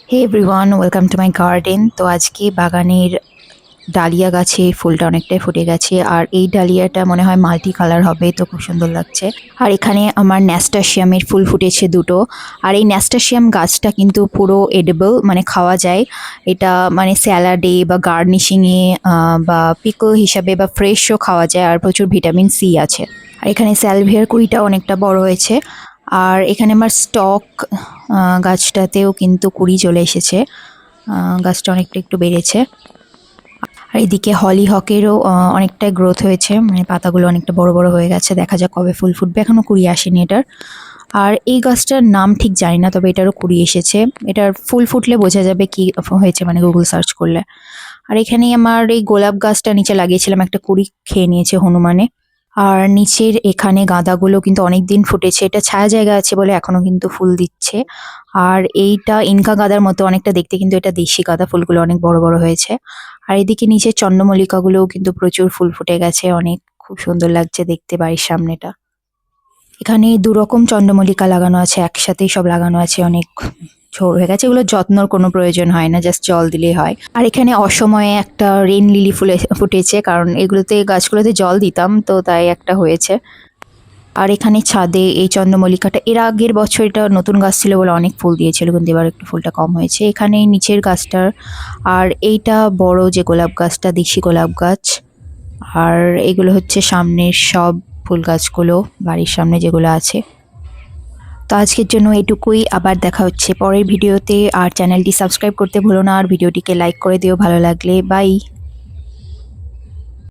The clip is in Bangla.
Hey everyone, welcome to my garden. তো আজকে বাগানের ডালিয়া গাছে ফুলটা অনেকটাই ফুটে গেছে, আর এই ডালিয়াটা মনে হয় মাল্টি কালার হবে, তো খুব সুন্দর লাগছে। আর এখানে আমার ন্যাস্টাশিয়ামের ফুল ফুটেছে দুটো। আর এই ন্যাস্টাশিয়াম গাছটা কিন্তু পুরো এডিবল, মানে খাওয়া যায়। এটা মানে স্যালাডে বা গার্নিশিংয়ে বা পিকল হিসাবে বা ফ্রেশও খাওয়া যায়, আর প্রচুর ভিটামিন সি আছে। আর এখানে স্যালভিয়ার কুড়িটা অনেকটা বড় হয়েছে। আর এখানে আমার স্টক গাছটাতেও কিন্তু কুড়ি চলে এসেছে। গাছটা অনেকটা একটু বেড়েছে। আর এদিকে হলিহকেরও অনেকটাই গ্রোথ হয়েছে, মানে পাতাগুলো অনেকটা বড় বড় হয়ে গেছে। দেখা যাক কবে ফুল ফুটবে, এখনো কুড়ি আসেনি এটার। আর এই গাছটার নাম ঠিক জানি না, তবে এটারও কুড়ি এসেছে। এটার ফুল ফুটলে বোঝা যাবে কি হয়েছে, মানে গুগল সার্চ করলে। আর এখানেই আমার এই গোলাপ গাছটা নিচে লাগিয়েছিলাম, একটা কুড়ি খেয়ে নিয়েছে হনুমানে। আর নিচের এখানে গাঁদাগুলো কিন্তু অনেকদিন ফুটেছে, এটা ছায়া জায়গা আছে বলে এখনো কিন্তু ফুল দিচ্ছে। আর এইটা ইনকা গাঁদার মতো অনেকটা দেখতে, কিন্তু এটা দেশি গাঁদা, ফুলগুলো অনেক বড় বড় হয়েছে। আর এদিকে নিচে চন্দ্রমল্লিকাগুলোও কিন্তু প্রচুর ফুল ফুটে গেছে, অনেক খুব সুন্দর লাগছে দেখতে বাড়ির সামনেটা। এখানে দুরকম চন্দ্রমল্লিকা লাগানো আছে, একসাথেই সব লাগানো আছে, অনেক ঝোড় হয়ে গেছে। এগুলো যত্নর কোনো প্রয়োজন হয় না, জাস্ট জল দিলেই হয়। আর এখানে অসময়ে একটা রেন লিলি ফুটেছে, কারণ এগুলোতে গাছগুলোতে জল দিতাম, তো তাই একটা হয়েছে। আর এখানে ছাদে এই চন্দ্রমল্লিকাটা এর আগের বছর এটা নতুন গাছ ছিল বলে অনেক ফুল দিয়েছিল, কিন্তু এবার একটু ফুলটা কম হয়েছে। এখানে এই নিচের গাছটার, আর এইটা বড় যে গোলাপ গাছটা, দেশি গোলাপ গাছ। আর এগুলো হচ্ছে সামনের সব ফুল গাছগুলো, বাড়ির সামনে যেগুলো আছে। তো আজকের জন্য এটুকুই, আবার দেখা হচ্ছে পরের ভিডিওতে। আর চ্যানেলটি সাবস্ক্রাইব করতে ভুলো না, আর ভিডিওটিকে লাইক করে দিও ভালো লাগলে। বাই।